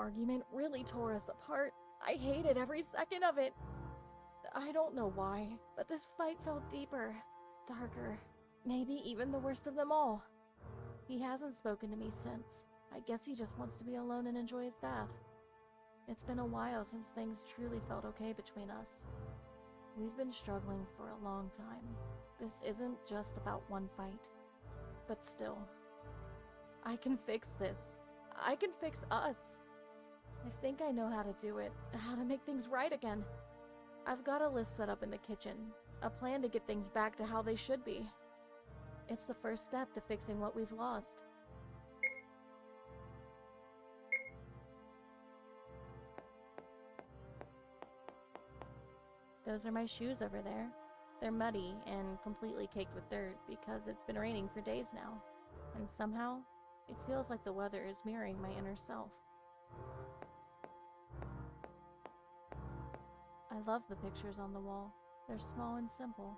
argument really tore us apart. I hated every second of it. I don't know why, but this fight felt deeper, darker, maybe even the worst of them all. He hasn't spoken to me since. I guess he just wants to be alone and enjoy his bath. It's been a while since things truly felt okay between us. We've been struggling for a long time. This isn't just about one fight. But still, I can fix this. I can fix us. I think I know how to do it, how to make things right again. I've got a list set up in the kitchen, a plan to get things back to how they should be. It's the first step to fixing what we've lost. Those are my shoes over there. They're muddy and completely caked with dirt because it's been raining for days now. And somehow, it feels like the weather is mirroring my inner self. I love the pictures on the wall. They're small and simple.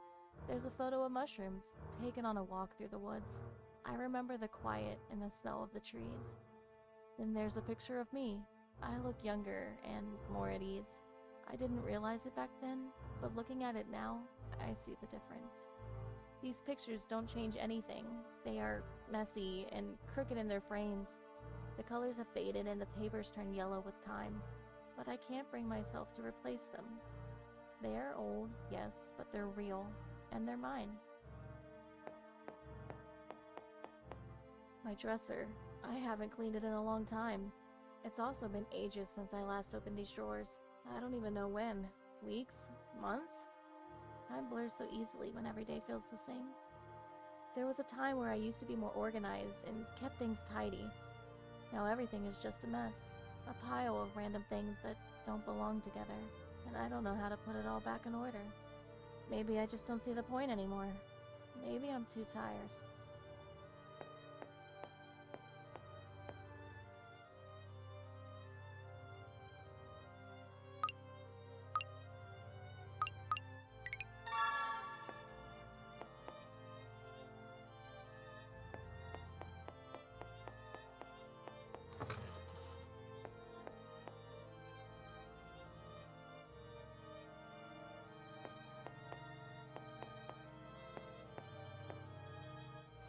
There's a photo of mushrooms, taken on a walk through the woods. I remember the quiet and the smell of the trees. Then there's a picture of me. I look younger and more at ease. I didn't realize it back then, but looking at it now, I see the difference. These pictures don't change anything. They are messy and crooked in their frames. The colors have faded and the papers turn yellow with time, but I can't bring myself to replace them. They are old, yes, but they're real, and they're mine. My dresser. I haven't cleaned it in a long time. It's also been ages since I last opened these drawers. I don't even know when. Weeks? Months? Time blurs so easily when every day feels the same. There was a time where I used to be more organized and kept things tidy. Now everything is just a mess. A pile of random things that don't belong together, and I don't know how to put it all back in order. Maybe I just don't see the point anymore. Maybe I'm too tired.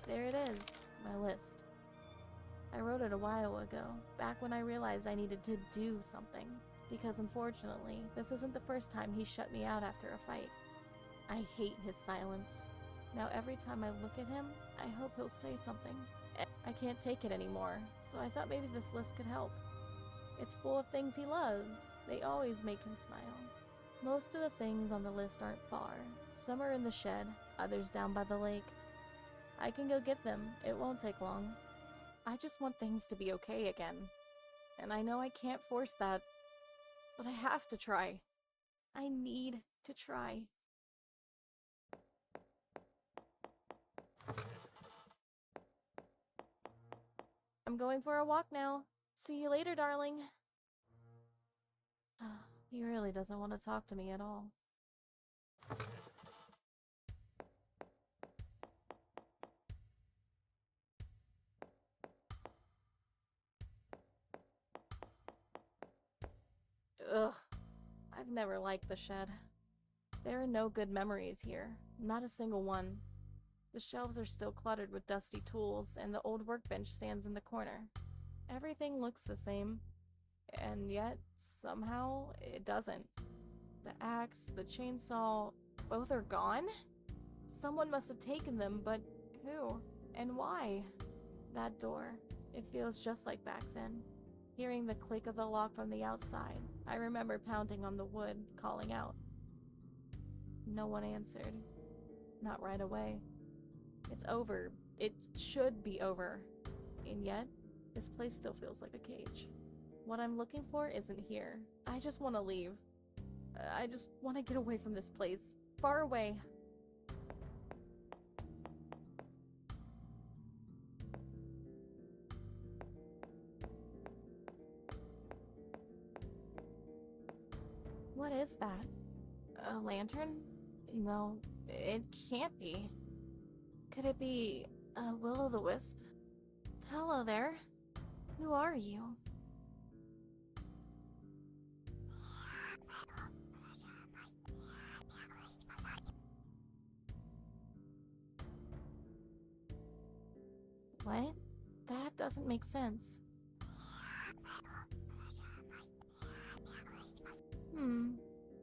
There it is, my list. I wrote it a while ago, back when I realized I needed to do something, because unfortunately, this isn't the first time he shut me out after a fight. I hate his silence. Now every time I look at him, I hope he'll say something. I can't take it anymore, so I thought maybe this list could help. It's full of things he loves. They always make him smile. Most of the things on the list aren't far. Some are in the shed, others down by the lake. I can go get them. It won't take long. I just want things to be okay again. And I know I can't force that, but I have to try. I need to try. I'm going for a walk now. See you later, darling. He really doesn't want to talk to me at all. Ugh. I've never liked the shed. There are no good memories here. Not a single one. The shelves are still cluttered with dusty tools, and the old workbench stands in the corner. Everything looks the same, and yet, somehow, it doesn't. The axe, the chainsaw, both are gone? Someone must have taken them, but who? And why? That door. It feels just like back then. Hearing the click of the lock from the outside, I remember pounding on the wood, calling out. No one answered. Not right away. It's over. It should be over. And yet, this place still feels like a cage. What I'm looking for isn't here. I just want to leave. I just want to get away from this place. Far away. What is that? A lantern? No, it can't be. Could it be a will-o'-the-wisp? Hello there. Who are you? What? That doesn't make sense.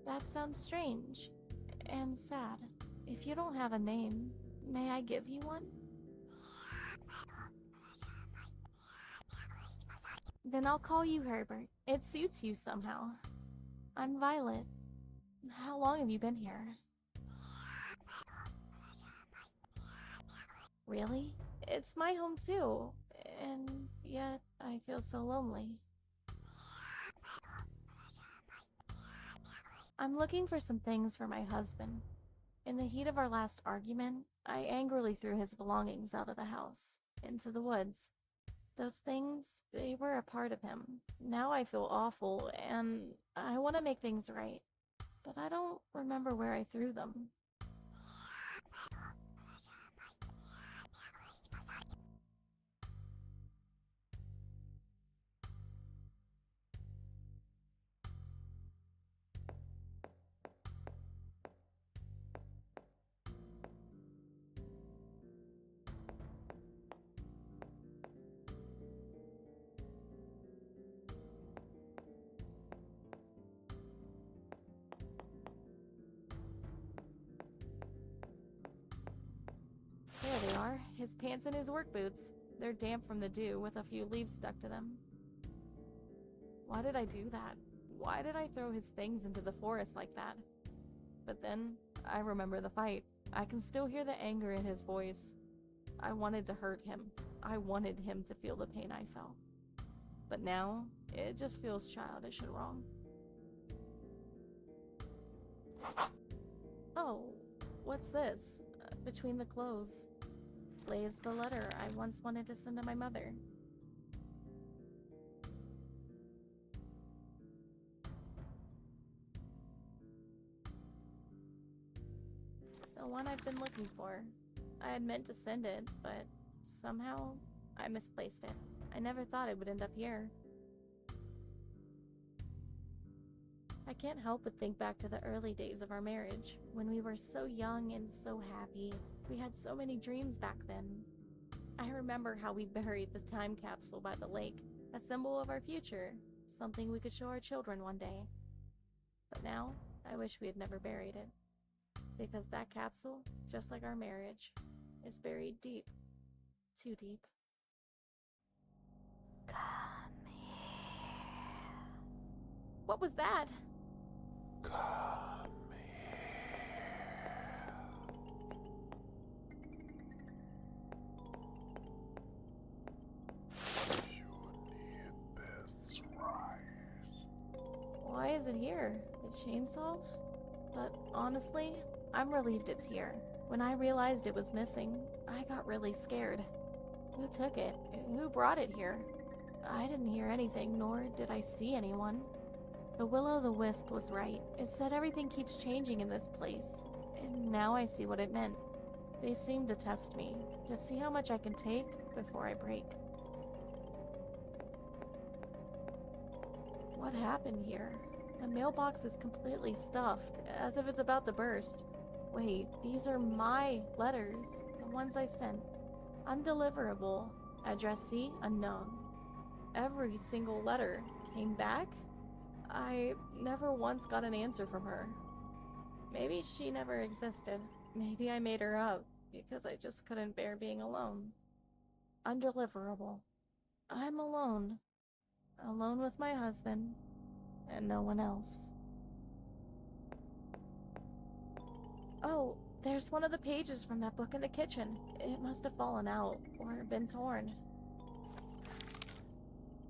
That sounds strange and sad. If you don't have a name, may I give you one? Then I'll call you Herbert. It suits you somehow. I'm Violet. How long have you been here? Really? It's my home too. And yet, I feel so lonely. I'm looking for some things for my husband. In the heat of our last argument, I angrily threw his belongings out of the house, into the woods. Those things, they were a part of him. Now I feel awful, and I want to make things right. But I don't remember where I threw them. There they are, his pants and his work boots. They're damp from the dew, with a few leaves stuck to them. Why did I do that? Why did I throw his things into the forest like that? But then, I remember the fight. I can still hear the anger in his voice. I wanted to hurt him. I wanted him to feel the pain I felt. But now, it just feels childish and wrong. Oh, what's this? Between the clothes lays the letter I once wanted to send to my mother. The one I've been looking for. I had meant to send it, but somehow I misplaced it. I never thought it would end up here. I can't help but think back to the early days of our marriage, when we were so young and so happy. We had so many dreams back then. I remember how we buried the time capsule by the lake, a symbol of our future, something we could show our children one day. But now, I wish we had never buried it. Because that capsule, just like our marriage, is buried deep. Too deep. Come here. What was that? Come here. You need this, right? Why is it here? The chainsaw? But honestly, I'm relieved it's here. When I realized it was missing, I got really scared. Who took it? Who brought it here? I didn't hear anything, nor did I see anyone. The Will-O-the-Wisp was right. It said everything keeps changing in this place. And now I see what it meant. They seem to test me, to see how much I can take before I break. What happened here? The mailbox is completely stuffed, as if it's about to burst. Wait, these are my letters, the ones I sent. Undeliverable. Addressee unknown. Every single letter came back? I never once got an answer from her. Maybe she never existed. Maybe I made her up, because I just couldn't bear being alone. Undeliverable. I'm alone. Alone with my husband, and no one else. Oh, there's one of the pages from that book in the kitchen. It must have fallen out, or been torn.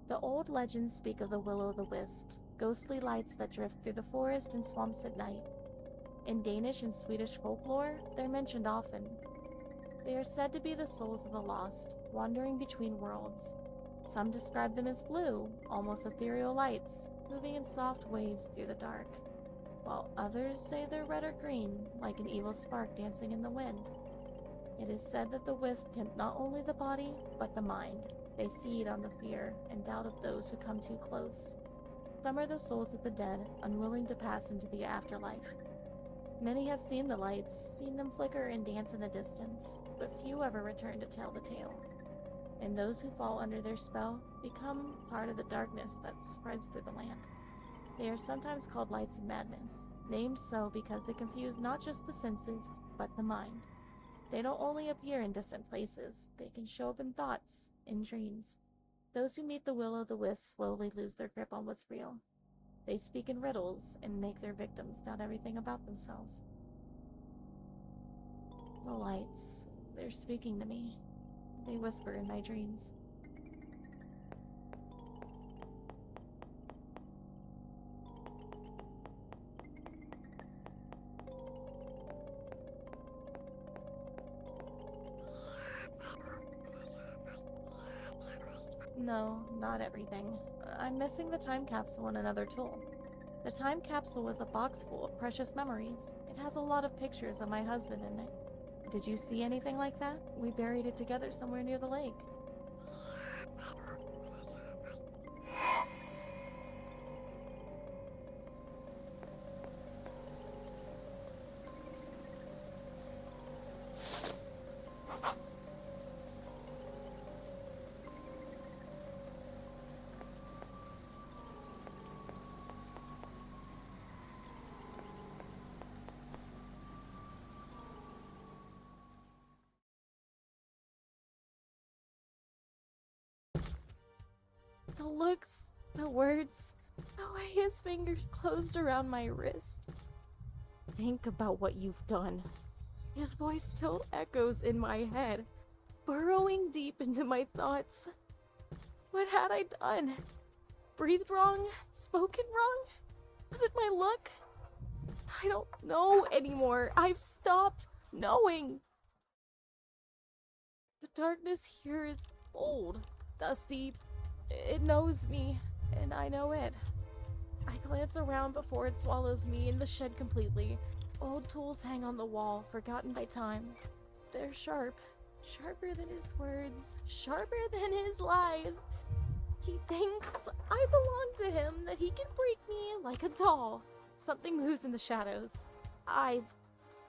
The old legends speak of the Will-O-the-Wisp, ghostly lights that drift through the forest and swamps at night. In Danish and Swedish folklore, they're mentioned often. They are said to be the souls of the lost, wandering between worlds. Some describe them as blue, almost ethereal lights, moving in soft waves through the dark, while others say they're red or green, like an evil spark dancing in the wind. It is said that the wisp tempt not only the body, but the mind. They feed on the fear and doubt of those who come too close. Some are the souls of the dead, unwilling to pass into the afterlife. Many have seen the lights, seen them flicker and dance in the distance, but few ever return to tell the tale. and those who fall under their spell become part of the darkness that spreads through the land. They are sometimes called lights of madness, named so because they confuse not just the senses, but the mind. They don't only appear in distant places, they can show up in thoughts, in dreams. Those who meet the will-o'-the-wisp slowly lose their grip on what's real. They speak in riddles and make their victims doubt everything about themselves. The lights, they're speaking to me. They whisper in my dreams. No, not everything. I'm missing the time capsule and another tool. The time capsule was a box full of precious memories. It has a lot of pictures of my husband in it. Did you see anything like that? We buried it together somewhere near the lake. The looks, the words, the way his fingers closed around my wrist. Think about what you've done. His voice still echoes in my head, burrowing deep into my thoughts. What had I done? Breathed wrong? Spoken wrong? Was it my look? I don't know anymore. I've stopped knowing. The darkness here is old, dusty. It knows me, and I know it. I glance around before it swallows me in the shed completely. Old tools hang on the wall, forgotten by time. They're sharp, sharper than his words, sharper than his lies. He thinks I belong to him, that he can break me like a doll. Something moves in the shadows. Eyes,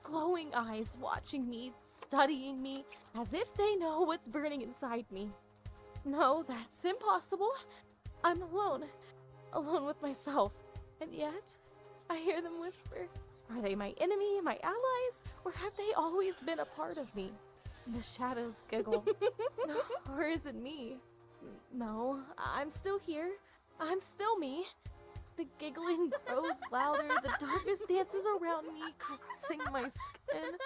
glowing eyes, watching me, studying me, as if they know what's burning inside me. No, that's impossible. I'm alone. Alone with myself. And yet, I hear them whisper. Are they my enemy, my allies, or have they always been a part of me? The shadows giggle. No, or is it me? No, I'm still here. I'm still me. The giggling grows louder, the darkness dances around me, caressing my skin.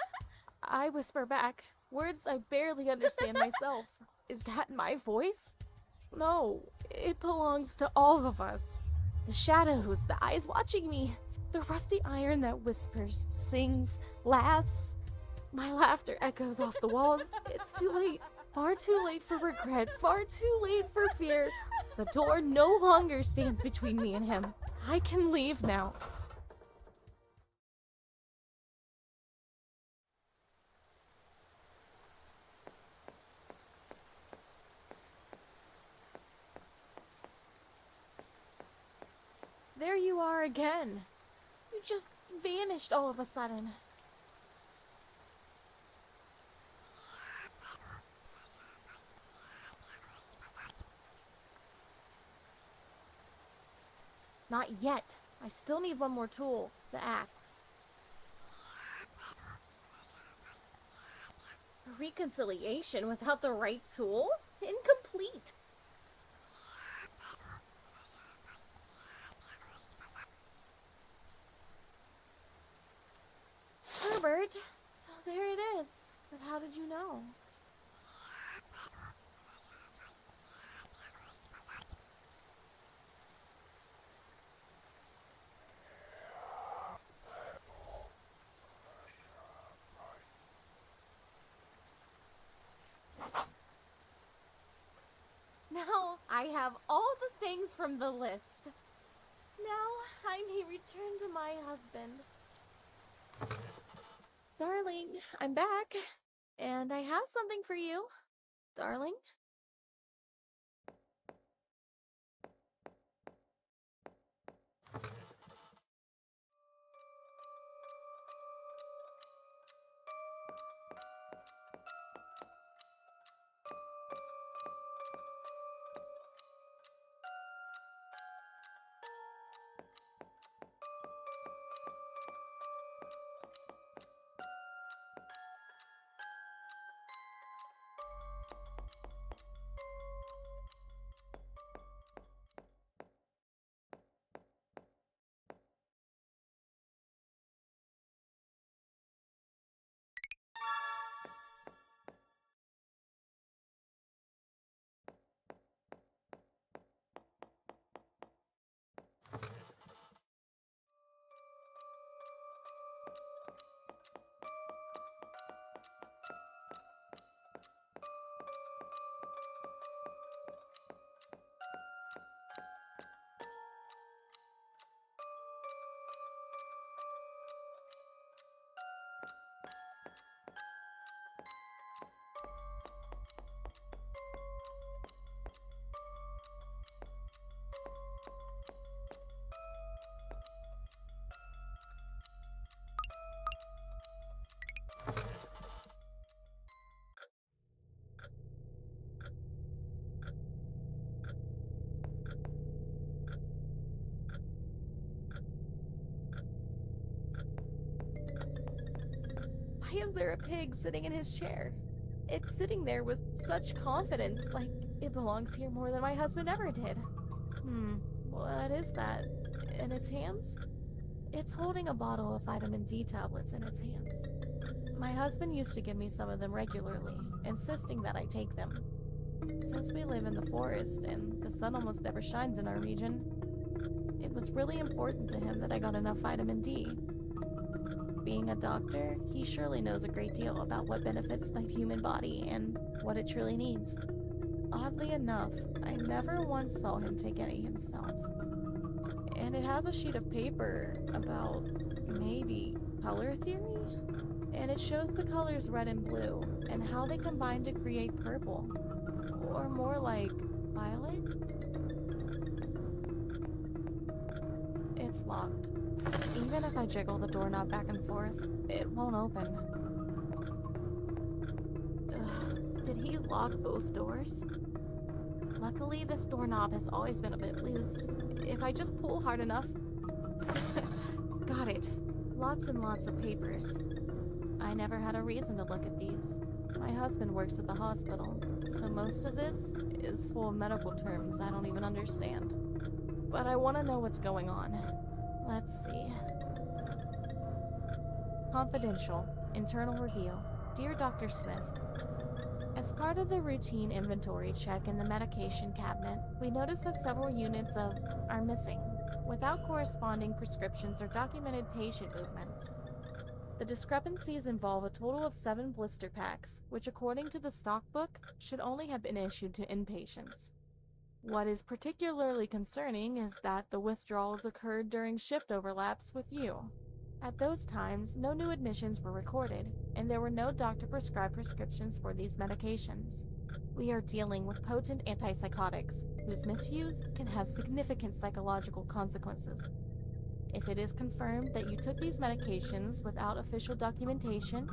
I whisper back, words I barely understand myself. Is that my voice? No, it belongs to all of us. The shadows, the eyes watching me, the rusty iron that whispers, sings, laughs. My laughter echoes off the walls. It's too late. Far too late for regret, far too late for fear. The door no longer stands between me and him. I can leave now. There you are again. You just vanished all of a sudden. Not yet. I still need one more tool, the axe. A reconciliation without the right tool? Incomplete. Herbert, so there it is. But how did you know? Now I have all the things from the list. Now I may return to my husband. Darling, I'm back. And I have something for you. Darling? Why is there a pig sitting in his chair? It's sitting there with such confidence, like it belongs here more than my husband ever did. What is that? In its hands? It's holding a bottle of vitamin D tablets in its hands. My husband used to give me some of them regularly, insisting that I take them. Since we live in the forest and the sun almost never shines in our region, it was really important to him that I got enough vitamin D. Being a doctor, he surely knows a great deal about what benefits the human body and what it truly needs. Oddly enough, I never once saw him take any himself. And it has a sheet of paper about maybe color theory? And it shows the colors red and blue and how they combine to create purple. Or more like violet? It's locked. Even if I jiggle the doorknob back and forth, it won't open. Ugh, did he lock both doors? Luckily, this doorknob has always been a bit loose. If I just pull hard enough... Got it. Lots and lots of papers. I never had a reason to look at these. My husband works at the hospital, so most of this is full of medical terms I don't even understand. But I want to know what's going on. Let's see. Confidential. Internal review. Dear Dr. Smith, as part of the routine inventory check in the medication cabinet, we noticed that several units are missing, without corresponding prescriptions or documented patient movements. The discrepancies involve a total of 7 blister packs, which according to the stock book, should only have been issued to inpatients. What is particularly concerning is that the withdrawals occurred during shift overlaps with you. At those times, no new admissions were recorded, and there were no doctor-prescribed prescriptions for these medications. We are dealing with potent antipsychotics, whose misuse can have significant psychological consequences. If it is confirmed that you took these medications without official documentation,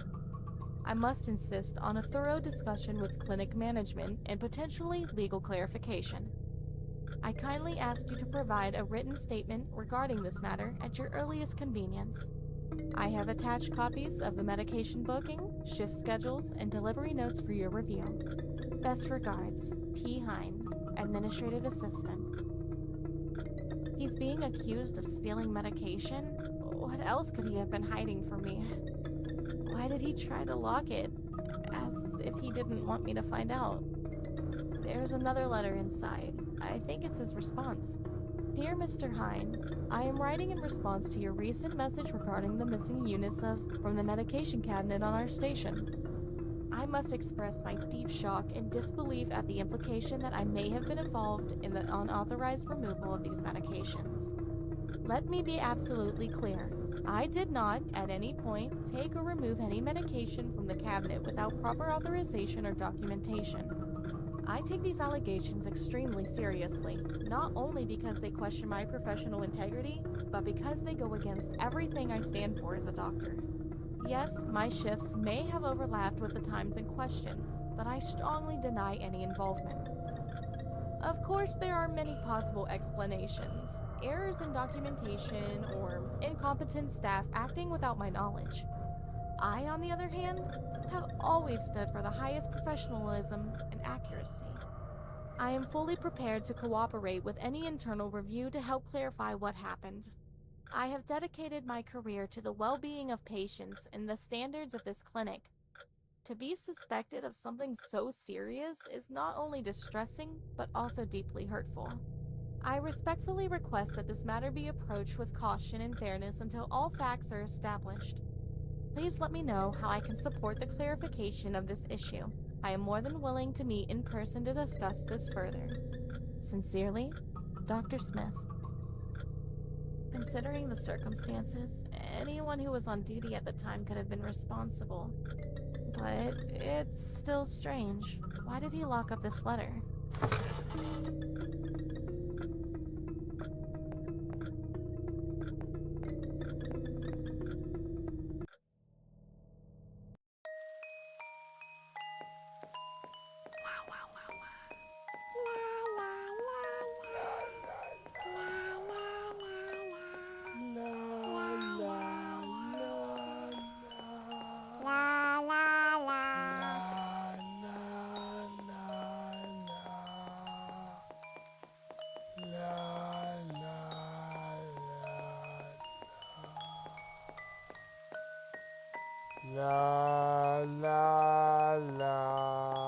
I must insist on a thorough discussion with clinic management and potentially legal clarification. I kindly ask you to provide a written statement regarding this matter at your earliest convenience. I have attached copies of the medication booking, shift schedules, and delivery notes for your review. Best regards, P. Hine, Administrative Assistant. He's being accused of stealing medication? What else could he have been hiding from me? Why did he try to lock it? As if he didn't want me to find out. There's another letter inside. I think it's his response. Dear Mr. Hine, I am writing in response to your recent message regarding the missing units from the medication cabinet on our station. I must express my deep shock and disbelief at the implication that I may have been involved in the unauthorized removal of these medications. Let me be absolutely clear. I did not, at any point, take or remove any medication from the cabinet without proper authorization or documentation. I take these allegations extremely seriously, not only because they question my professional integrity, but because they go against everything I stand for as a doctor. Yes, my shifts may have overlapped with the times in question, but I strongly deny any involvement. Of course, there are many possible explanations. Errors in documentation or incompetent staff acting without my knowledge. I, on the other hand, have always stood for the highest professionalism and accuracy. I am fully prepared to cooperate with any internal review to help clarify what happened. I have dedicated my career to the well-being of patients and the standards of this clinic. To be suspected of something so serious is not only distressing, but also deeply hurtful. I respectfully request that this matter be approached with caution and fairness until all facts are established. Please let me know how I can support the clarification of this issue. I am more than willing to meet in person to discuss this further. Sincerely, Dr. Smith. Considering the circumstances, anyone who was on duty at the time could have been responsible. But it's still strange. Why did he lock up this letter? La la la.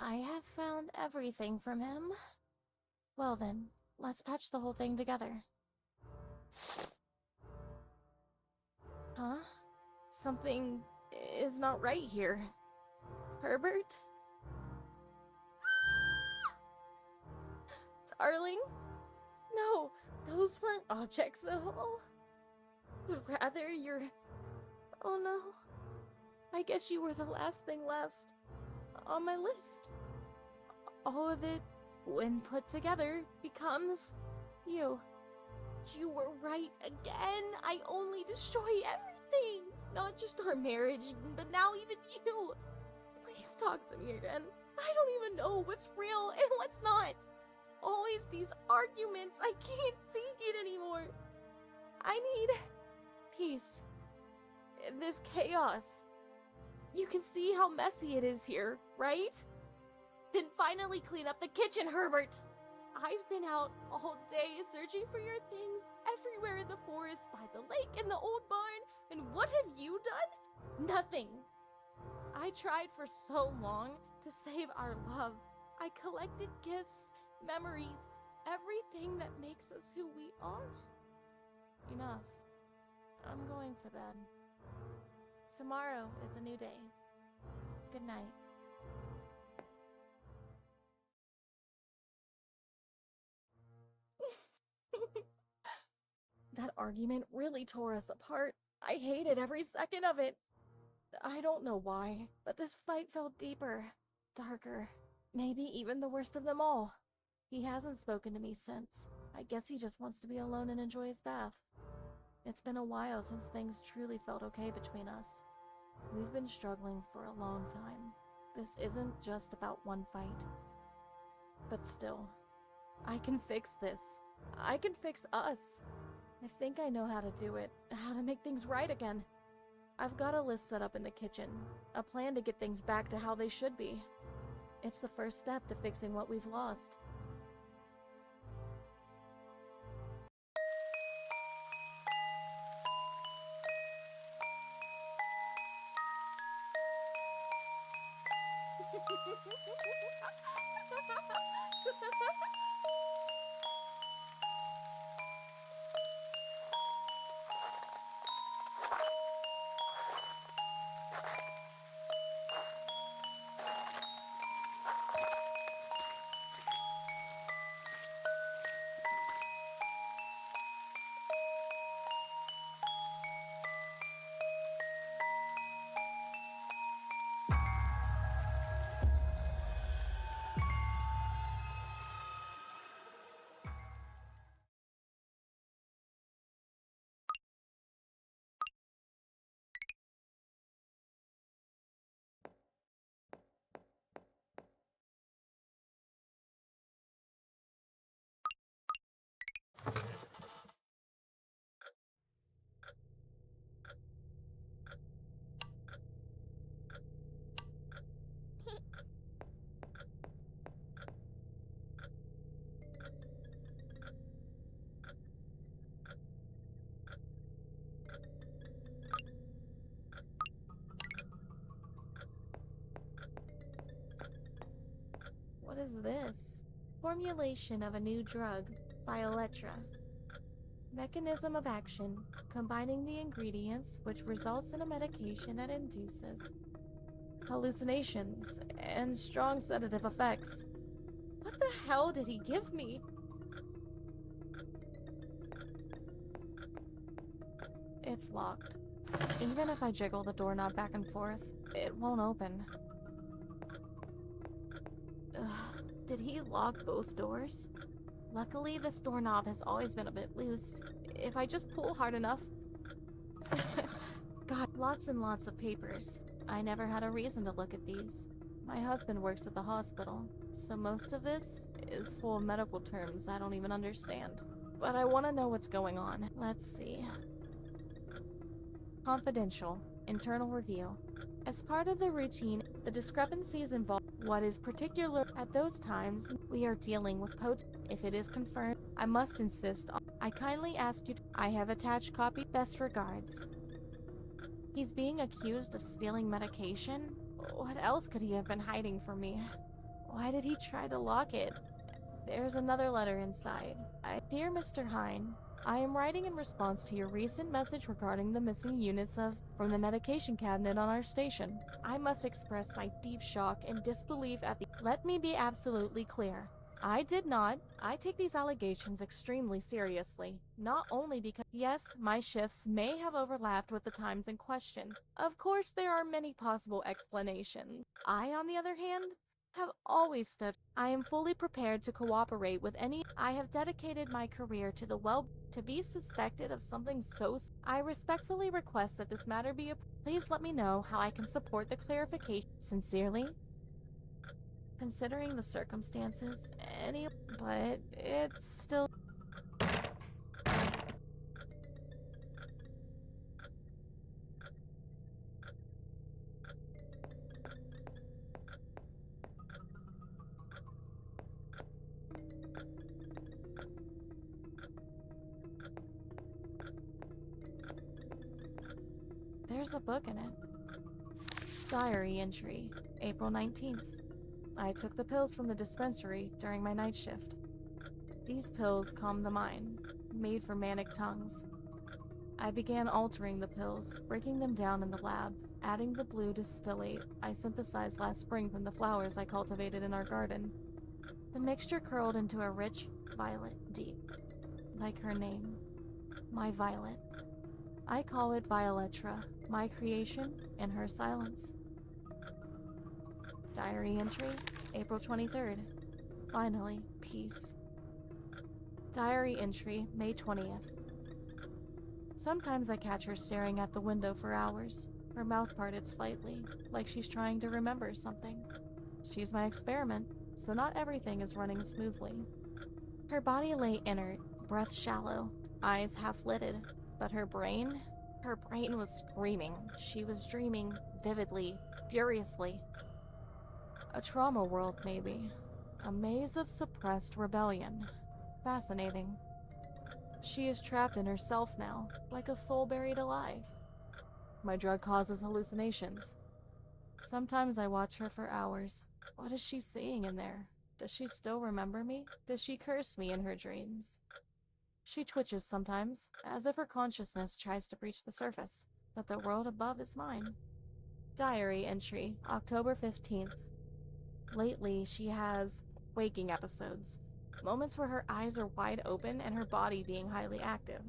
I have found everything from him. Well then, let's patch the whole thing together. Huh? Something is not right here. Herbert? Darling? No, those weren't objects at all. But rather your... Oh no. I guess you were the last thing left on my list. All of it, when put together, becomes you. You were right again. I only destroy everything. Not just our marriage, but now even you. Please talk to me again. I don't even know what's real and what's not. Always these arguments. I can't take it anymore. I need peace. This chaos. You can see how messy it is here, right? Then finally clean up the kitchen, Herbert. I've been out all day searching for your things everywhere in the forest, by the lake, in the old barn, and what have you done? Nothing. I tried for so long to save our love. I collected gifts, memories, everything that makes us who we are. Enough. I'm going to bed. Tomorrow is a new day. Good night. That argument really tore us apart. I hated every second of it. I don't know why, but this fight felt deeper, darker, maybe even the worst of them all. He hasn't spoken to me since. I guess he just wants to be alone and enjoy his bath. It's been a while since things truly felt okay between us. We've been struggling for a long time. This isn't just about one fight. But still, I can fix this. I can fix us. I think I know how to do it, how to make things right again. I've got a list set up in the kitchen, a plan to get things back to how they should be. It's the first step to fixing what we've lost. What is this? Formulation of a new drug, Violetra. Mechanism of action: combining the ingredients, which results in a medication that induces hallucinations and strong sedative effects. What the hell did he give me? It's locked. Even if I jiggle the doorknob back and forth, it won't open. Ugh, did he lock both doors? Luckily, this doorknob has always been a bit loose. If I just pull hard enough... God, lots and lots of papers. I never had a reason to look at these. My husband works at the hospital, so most of this is full of medical terms I don't even understand. But I want to know what's going on. Let's see. Confidential. Internal review. As part of the routine, the discrepancies involve what is particular at those times. We are dealing with if it is confirmed, I must insist on. I kindly ask you to. I have attached copy. Best regards. He's being accused of stealing medication? What else could he have been hiding from me? Why did he try to lock it? There's another letter inside. Dear Mr. Hine, I am writing in response to your recent message regarding the missing units from the medication cabinet on our station. I must express my deep shock and disbelief at the... Let me be absolutely clear. I take these allegations extremely seriously. Not only because, yes, my shifts may have overlapped with the times in question. Of course, there are many possible explanations. I, on the other hand, have always stood. I am fully prepared to cooperate with any. I have dedicated my career to to be suspected of something so. I respectfully request that this matter be. Please let me know how I can support the clarification. Sincerely. Considering the circumstances, but it's still. There's a book in it. Diary entry, April 19th. I took the pills from the dispensary during my night shift. These pills calm the mind, made for manic tongues. I began altering the pills, breaking them down in the lab, adding the blue distillate I synthesized last spring from the flowers I cultivated in our garden. The mixture curled into a rich violet deep, like her name, my violet. I call it Violetra, my creation and her silence. Diary entry, April 23rd. Finally, peace. Diary entry, May 20th. Sometimes I catch her staring at the window for hours, her mouth parted slightly, like she's trying to remember something. She's my experiment, so not everything is running smoothly. Her body lay inert, breath shallow, eyes half-lidded, but her brain was screaming. She was dreaming vividly, furiously. A trauma world, maybe. A maze of suppressed rebellion. Fascinating. She is trapped in herself now, like a soul buried alive. My drug causes hallucinations. Sometimes I watch her for hours. What is she seeing in there? Does she still remember me? Does she curse me in her dreams? She twitches sometimes, as if her consciousness tries to breach the surface, but the world above is mine. Diary entry, October 15th. Lately, she has waking episodes, moments where her eyes are wide open and her body being highly active.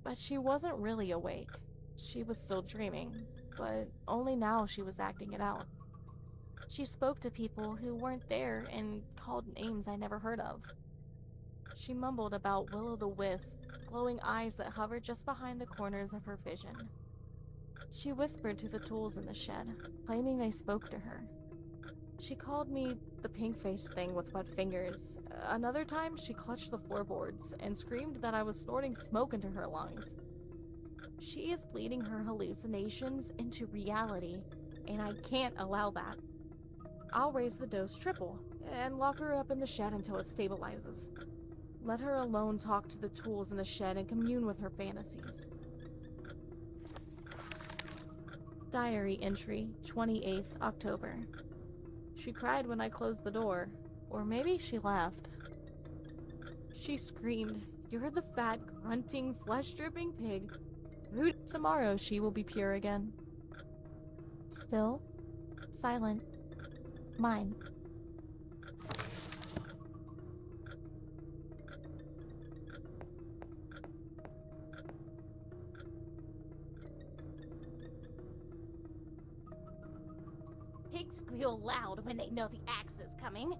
But she wasn't really awake. She was still dreaming, but only now she was acting it out. She spoke to people who weren't there and called names I never heard of. She mumbled about will-o'-the-wisp, glowing eyes that hovered just behind the corners of her vision. She whispered to the tools in the shed, claiming they spoke to her. She called me the pink-faced thing with wet fingers. Another time, she clutched the floorboards and screamed that I was snorting smoke into her lungs. She is bleeding her hallucinations into reality, and I can't allow that. I'll raise the dose triple, and lock her up in the shed until it stabilizes. Let her alone talk to the tools in the shed and commune with her fantasies. Diary entry, 28th October. She cried when I closed the door, or maybe she laughed. She screamed, You're the fat, grunting, flesh-dripping pig. Tomorrow she will be pure again. Still, silent, mine. Pigs squeal loud when they know the axe is coming.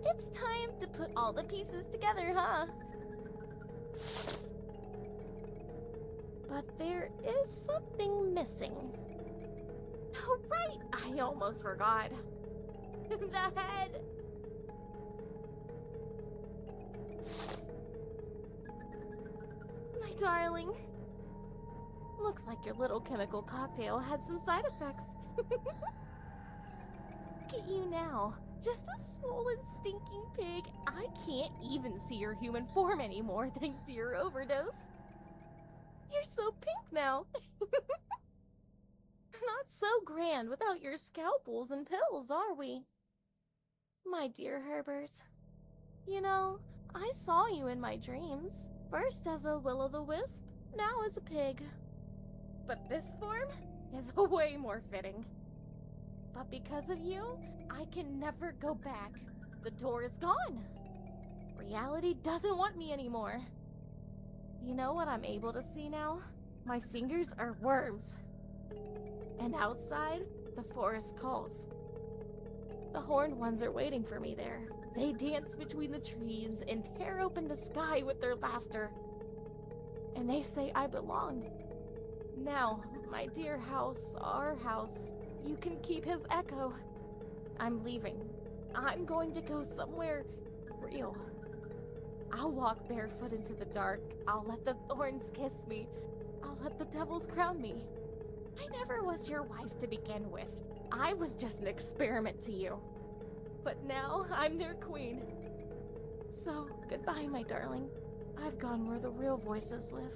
It's time to put all the pieces together, huh? But there is something missing. Oh, right! I almost forgot. The head! My darling. Looks like your little chemical cocktail had some side effects. Look at you now. Just a swollen, stinking pig. I can't even see your human form anymore thanks to your overdose. You're so pink now. Not so grand without your scalpels and pills, are we? My dear Herbert. You know, I saw you in my dreams. First as a will-o'-the-wisp, now as a pig. But this form is way more fitting. But because of you, I can never go back. The door is gone. Reality doesn't want me anymore. You know what I'm able to see now? My fingers are worms. And outside, the forest calls. The horned ones are waiting for me there. They dance between the trees and tear open the sky with their laughter. And they say I belong. Now, my dear house, our house, you can keep his echo. I'm leaving. I'm going to go somewhere real. I'll walk barefoot into the dark. I'll let the thorns kiss me. I'll let the devils crown me. I never was your wife to begin with. I was just an experiment to you. But now I'm their queen. So, goodbye, my darling. I've gone where the real voices live.